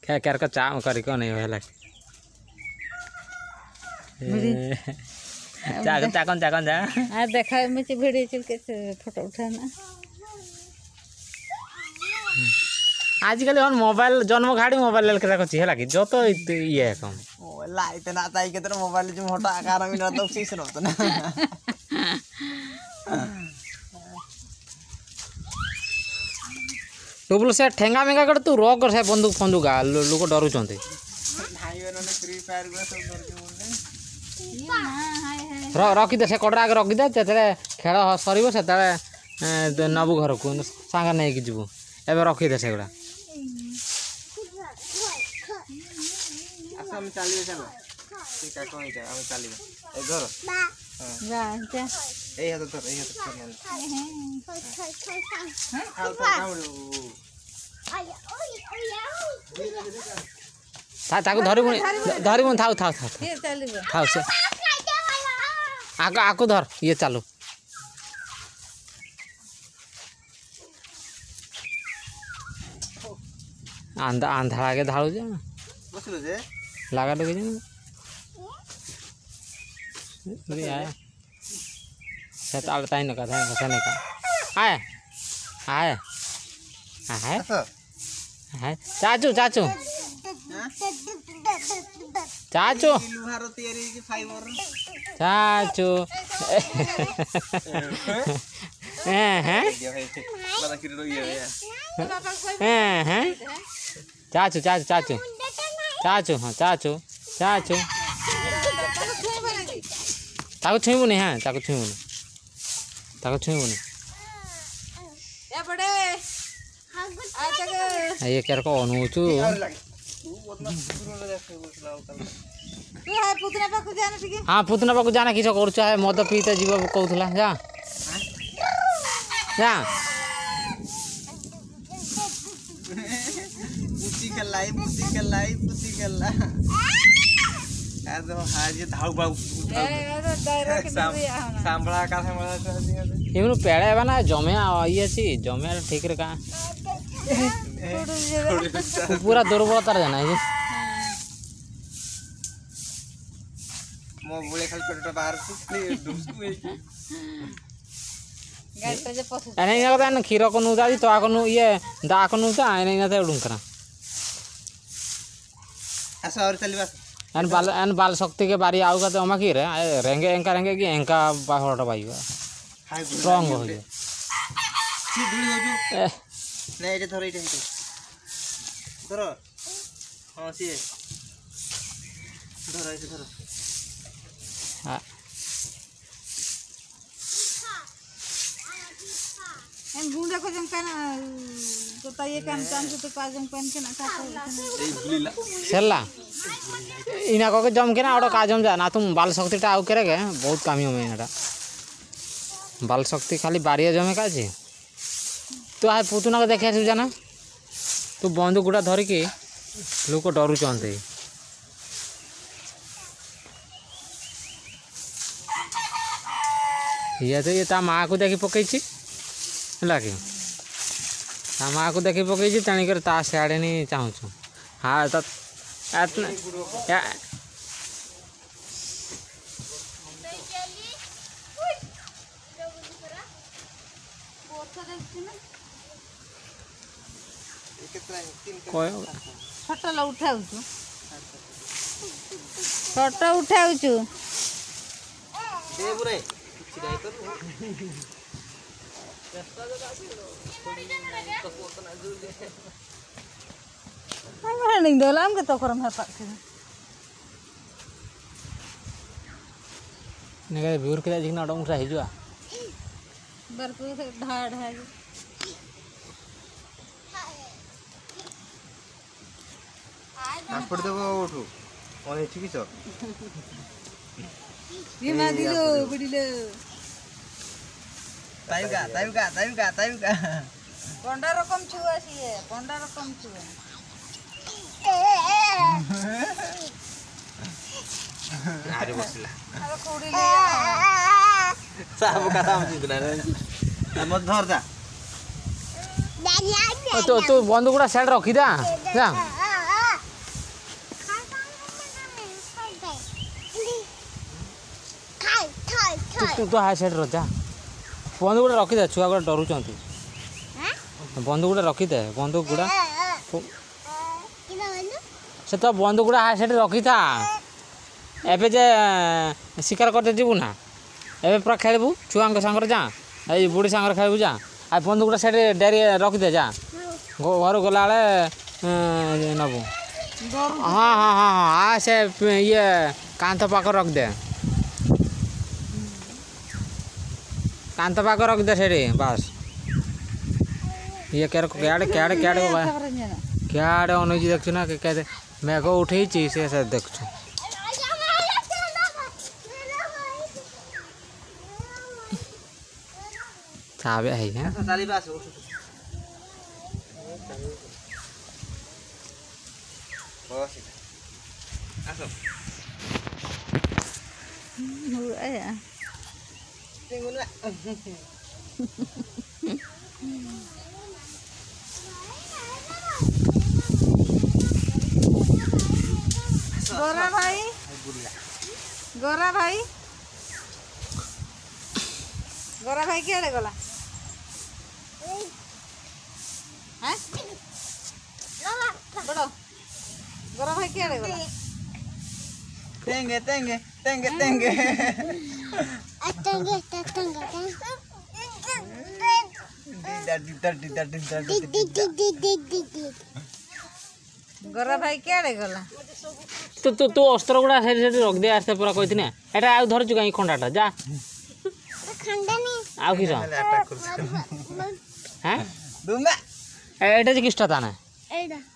क्या क्या का चा करी को नहीं होला चाकन चाकन चाकन जा आ देखा मुझे वीडियो चल के फोटो उठाना आजकल हम मोबाइल जन्म घाड़ी मोबाइल लेल के रखछि है लागी जो तो ये कम ओ लाइट ना ताई के तर मोबाइल जो मोटा आकार में रहता उसी से रहता ना टोबल से ठेंगा मेगा कर तू रॉक कर से बंदूक फंदूक आ लोग डरू चंते भाई बहनों ने फ्री फायर को सब डर के बोलते रखी दे से कड़रा आगे रखी दे तेरे खेल सर से नबू घर को सांग नहीं जीवु एवं रखी दे से हम चलिए चलो ठीक है कोई हम चलिए ए घर जा जा ए है तो ए है तो ताकू धरी मुन थाउ थाउ थाउ फिर चलिबो थाउ से आको धर ये चालू आंधा आगे धाड़ू जे बसलो जे लगा लगे जे आया से ताल ताई न का था से ने का आए आए आए आए चाचू चाचू चाचू लुहारो तैयारी की फाइबर चाचू हैं लगा कि रो ये हैं चाचू चाचू चाचू चाचू हाँ चाचू चाचू ताको छुईबुनी हाँ ताको छुईबुनी ताको छुईबुनी ए बड़े आ जगह ये क्या को अनुचू तू है पुतना पाकु जाना ठीक हाँ पुतना पाकु जाना किछ करूछ है मद पीते जीव कहूला जा जा पुती कल्ला तो हां ये धाउ बाउ सांभळा का इमनु पेड़ा है ना जमे ये छी जमे ठीक रे का पूरा दुर्बलता जाना है मो बोले खाली पेट बाहर से डुसकू है गाय पे जे पस एने ना का खीर को नु दादी तो आ को नु ये दा को नु ता एने ना ते उडुं करा ऐसा और चली बस एन बाल शक्ति के बारी आउ का तो अमा की रे रेंगे एंका की एंका बाहरटा बाईवा स्ट्रांग हो गया सी धुली हो जो नहीं ये धरो ये धरो हां सी धरो ये धरो हां एन गुंडा को जंका ना तो ताये काम काम से तो पाजम पेन के ना ए भूलीला सेला इना को जम के ना ओडो काजम जा ना तुम बाल शक्ति टा आउ करे के बहुत कामी होमे एटा बाल शक्ति खाली बारिया जमे का जी तो आ पुतुना को देखे छु जाना तू बंदूक गुडा धरि के लोक डरू चंते ये ता माँ को देखी पकई है कि ता माँ को देखी पकई तेणुकर ता सियाड़े नहीं चाहूँ हाँ तो फोटो उठाऊ फोटो उठाऊ दे बुरे नहीं दोलाम के तो करम है पाक ने व्यूर के जिकना डोंग सा हिजुआ बरपु से ढाड़ है पासपोर्ट देबो उठू ओने ठीक छ ये मा दिलो बडिलो टाइम का पंडा रकम छुआ सी है पंडा रकम छुआ आरे बसला अरे कोड़ी ले साहब का काम जितना रे मत धर जा तो बंदूक गुड़ा साइड रखी दा जा ତୁ ହାଇ ସାଇଡ୍ ର ଯା ବନ୍ଧୁକ ଗୁଡ଼ା ରଖିଦେ ଛୁଆ ଗୁଡ଼ା ଡରୁଛନ୍ତି ବନ୍ଧୁକ ଗୁଡ଼ା ରଖିଦେ ବନ୍ଧୁକ ଗୁଡ଼ା ସେ ତ ବନ୍ଧୁକ ଗୁଡ଼ା ହାଇ ସାଇଡ୍ ରଖିଥା ଏବେ ଯେ ଶିକାର କରିତେ ଯିବୁ ନା ଏବେ ପୁରା ଖେଳିବୁ ଛୁଆଙ୍କ ସାଙ୍ଗରେ ଯା ଏଇ ବୁଢ଼ୀ ସାଙ୍ଗରେ ଖେଳିବୁ ଯା ଆଉ ବନ୍ଧୁକ ଗୁଡ଼ା ସେଠି ଡେରି ରଖିଦେ ଯା ଘରୁ ଗଲାବେଳେ ନେବୁ ହଁ ହଁ ହଁ ହଁ ସେ ଇଏ କାନ୍ଥ ପାଖ ରଖିଦେ କାନ୍ଥ ପାଖ ରଖିଦେ ସେଠି ବାସ୍ ଇଏ କେଆଡ଼େ କେଆଡ଼େ କେଆଡ଼େ କେଆଡ଼େ ଅନେଇଛି ଦେଖୁଛୁ ନା କେତେ ମେଘ ଉଠେଇଛି ସେ ଦେଖୁଛୁ ଛାବେ ହେଇ गोरा भाई गोरा भाई गोरा भाई क्या गला हैं बड़ो गोरा भाई क्या गला तेंगे तेंगे तेंगे तेंगे गोरा भाई क्या गला तू तू तू अस्त्र गुड़ा से रख दे आस्ते पूरा कहती ना एटा आ धरचु कहीं खंडाटा जा आउ किस हैं दूंगा एटा जे किस्टा ताने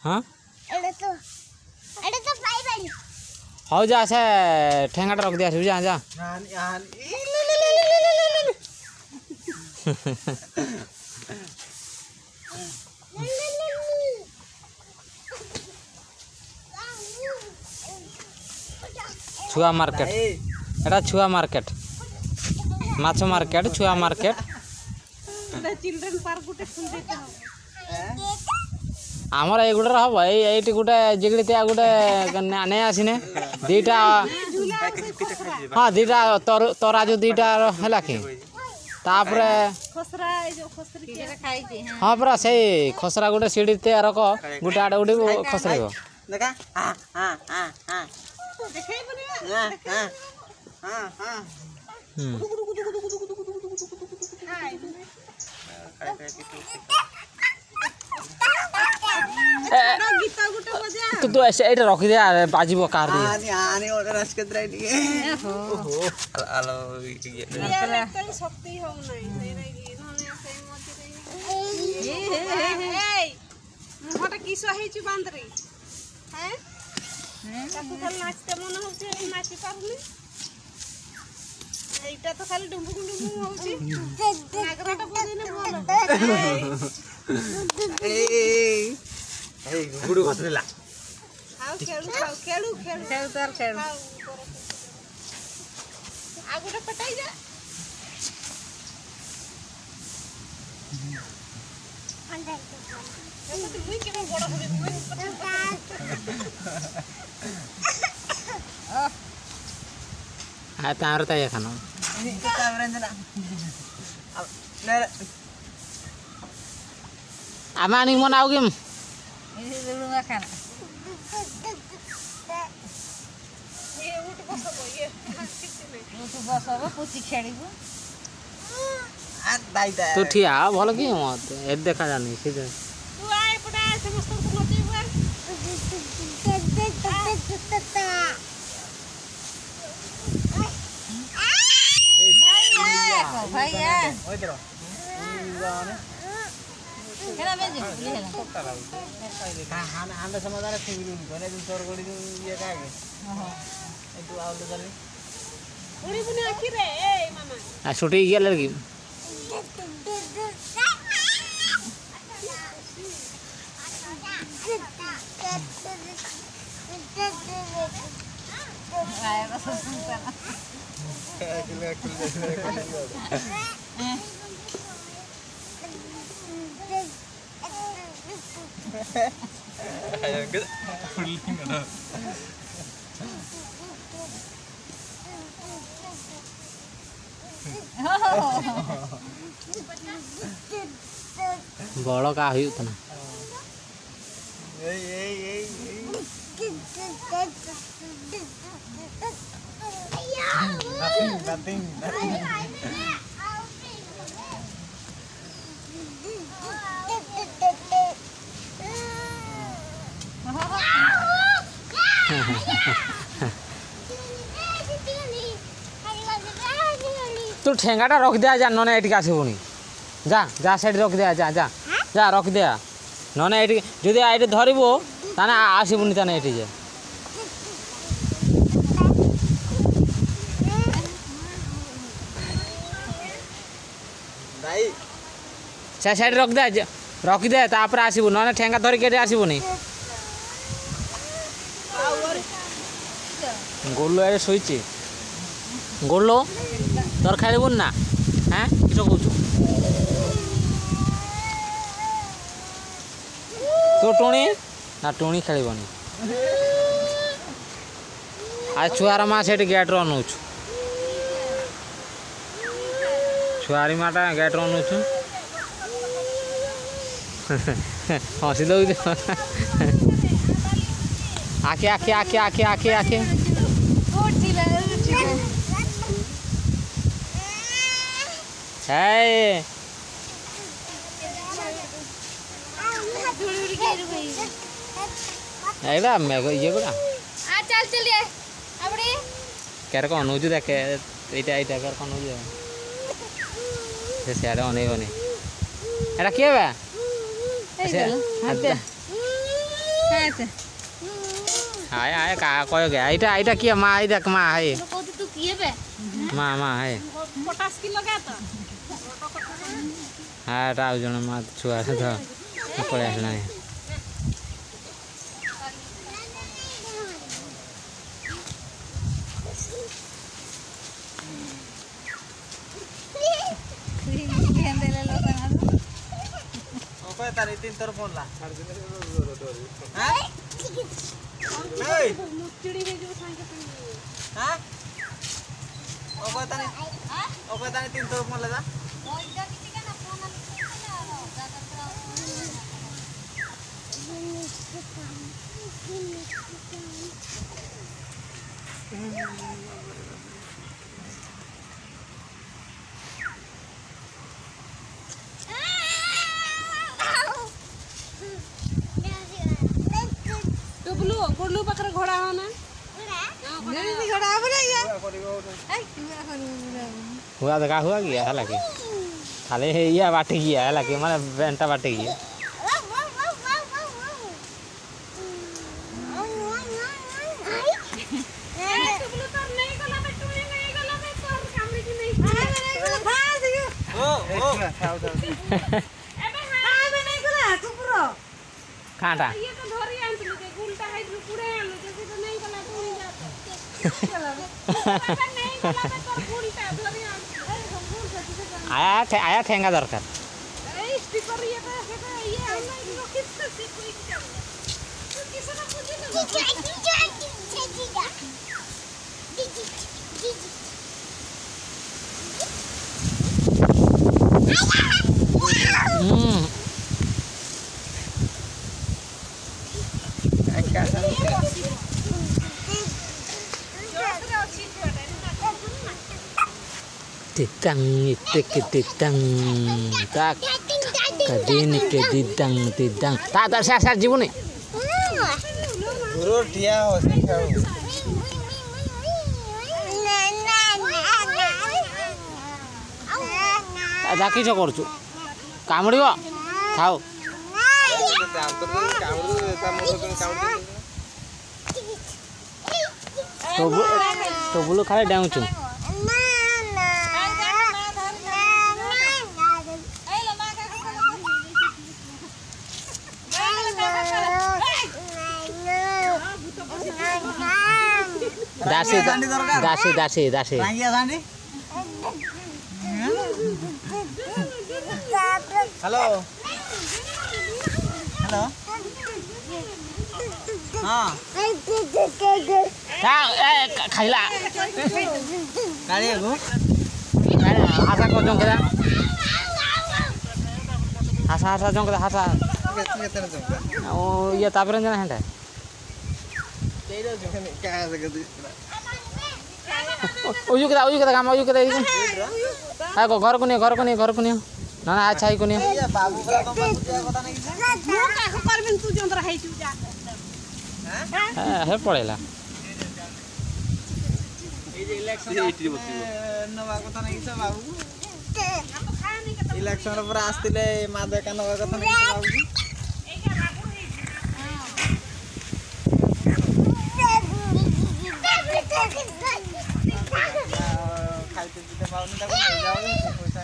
हां हो जा से ठेंगाटा रख दिया जा जा छुआ मार्केट एटा छुआ मार्केट माछ मार्केट छुआ मार्केट चिल्ड्रन पार्क गुटे खुल देते आमर ए गुटे हम ये गोटे जिगड़ी गोटे नहीं आसीने दीटा हाँ दीटा तराजू दीटा है कि हाँ पूरा से खसरा गोटे सीढ़ी रख गोटे आड़े गोटे खसर तू ऐसे रखी दे बाजिब कार এইটা তো খালি ডুমবুক ডুমবুক হউছি নাগরাটা বদিনে বলো এই গুড়ু ঘসরেলা খাও খেলু তার খেলু আগুটা পটাই যা তো তুই কেমন বড় হবে हाँ तार ताया खाना आमानी मन आओ गेम खाना पुची खेड़ू तू ठिया भल कि मत ए देखा जानी सीधे भैया छुट्टी गया लड़की बड़ का हुई उतना nothing. तू ठेंगाटा रख दिया जा नने एटिक आसबुनी जा जा साइड रख दिया जा जा जा रख दिया नने एटिक जदि एटी धरबो ताने आसबुनी ताने एटी जे भाई से साइड रख दे तापर आसबु नने ठेंगा धरिक एटी आसबुनी गोलू एटे शोची गोलू तोर खेलबुन ना हाँ किस कौच तो टुणी ना टुणी खेलबनी आज छुआर माँ से गेट अनौच छुआरी माटा गेट अनौच हसी दौ आखे आखे आखे आखे आखे आखे है एबा मेघ ये गुड़ा आ चल चलिए अबड़ी केर को अनुजु देखे एटा एटा केर को अनुजु से सियारे अने बने एटा के बा हाय हाय का कयो गया एटा एटा के मां आई देख मां है तू किए बे मां मां है 50 किलो का तो हाँ राव जन माँ छुआ से तो पड़े आसला ओके तारी तीन तर फोन ला हां ए मुचड़ी में जो सांगे हां ओके तारी तीन तर फोन ला जा गोलू पाखरे घोड़ा हो ना घोड़ा हुआ देखा हुआ गया है लगे खाली ये बाटे गया है लगे माने बेंटा बाटे गया काटा ये तो धरी आंतलु के गुलटा है पुरे आलू जैसे तो नहीं गला तो नहीं जाता नहीं गला में तो गुलटा धरी आंतलु आया ठेंगा दरकार ए स्टिकर ये ऑनलाइन रखिस से कोई तू किसे ना पूछे Ditang itu ke ditang tak kadin ke ditang tak saya jibu nih गुरु दिया हो सिखाओ ada किस करछु कामड़िबो खाओ तो बोलो खाली डाउछु दासी दासी दासी दासी रांगिया दांडी हेलो हेलो हां खाइला गाड़ी को हासा को जंग दे हासा हासा जंग दे हासा କେତେ ଜଙ୍କା ओ ये तापर जना हेंडा ସେଇଟା ଜଙ୍କା କାହା ଜାଗା ଦେ उयु के काम उयु के आ घर को नहीं ना ना अच्छा ही को नहीं ବାବୁ ପୁରା ତମ ପାଖକୁ ଯିବା କଥା ନାଇଁ କି ମୁଁ କାକୁ କରିବିନି ତୁ ଯନ୍ତ୍ର ହେଇଛୁ ଯା हे पड़ेला ଏଇ ଯେ ଇଲେକ୍ସନ ନବା କଥା ନାଇଁ କି ବାବୁ ଇଲେକ୍ସନ ପରେ ଆସିଥିଲେ ମା ଦେଖା ନବା କଥା ନାଇଁ କି ବାବୁ ଖାଇତେ ପିତେ ପାଉନି ତାକୁ ନେଇଯାଉ ପଇସା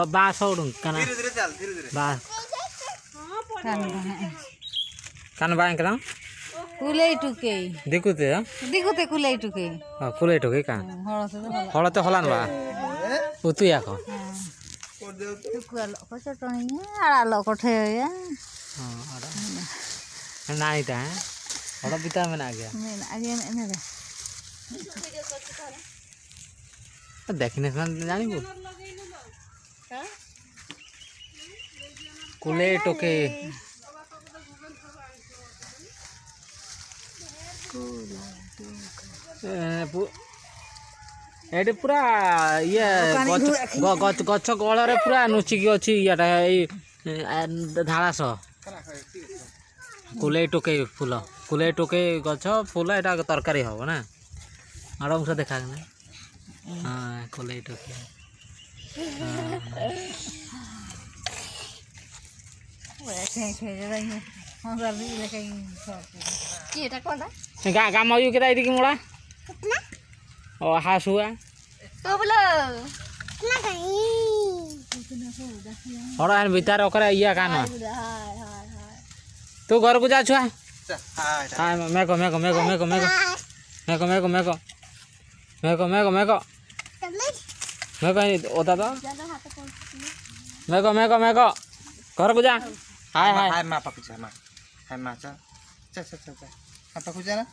बास उड़ूं कना धीरे धीरे चल धीरे धीरे बास कान बाएं करा कुलै टुके देखुते दिगुते कुलै टुके हां कुले टोके का हळते हलान बा उतु याको कर दे टुकुल पचटणी आला कोठे या हां आड़ा नाई ता हड़ा बिता में आ गया मैं आगे ने रे देखने से जानी बो कुले टोके एटे पूरा ये गछ गଳରେ पूरा नुचिकी ଅଛି ইয়াটা এই ধাଳାସ କୁଲେଇ ଟୋକେଇ ଫୁଲ କୁଲେଇ ଟୋକେଇ ଗଛ ଫୁଲ ଏଟା ତରକାରୀ ହବ ନା ଆରାମସେ ଦେଖା ନା ହଁ କୁଲେଇ ଟୋକେଇ गाम यू के दाई मोड़ा ओ हासुआ हड़ा भीतर ओकरा इया कान तू घर को जा छुआ हां मेको मेको मेको मेको मेको मेको मेको मेको मेको मेको मेको मेको ओता तो मेको मेको मेको घर को जा हाय हाय हाय मां पाकु जा मां हाय मां चा चा चा चा हां पाकु जा ना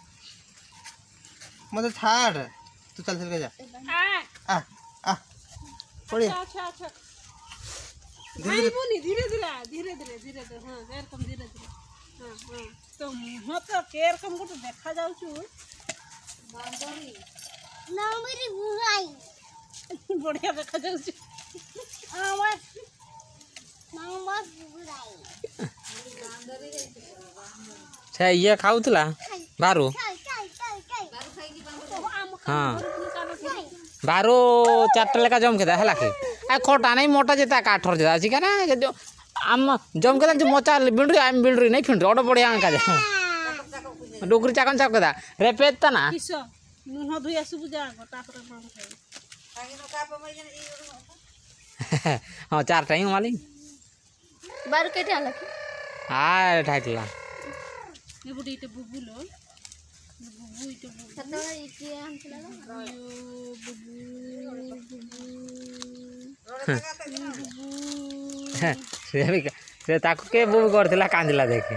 मत छाड़ तू चल चल के जा आ आ पड़ी अच्छा अच्छा धीरे धीरे धीरे धीरे धीरे धीरे हां एकदम धीरे धीरे हां हां तो मुह तो केर कम को देखा जाउछु नंबरी बुराई बढ़िया देखा जाउछु आवाज नंबर बुराई छे ये खाउतला बारू हाँ बारू चारटा लेका जम के है आ खोटा नहीं मोटा जेता काठर जेता अछि ना जो आम जम के जो मोचा बिंडरी आम बिंडरी नहीं फिंडरी ओड बढ़िया का जा डोकरी चाकन चाक कदा रेपेत ता ना किसो मुह धुया सुबु जा तापर मां खाई हां चारटा ही माली बारू केटे आला आ ठाइटला ये बुडी ते बुबुलो बुबु इते बुबु सतो इके हमला से ताको के बुबु करथिला कांदिला देखि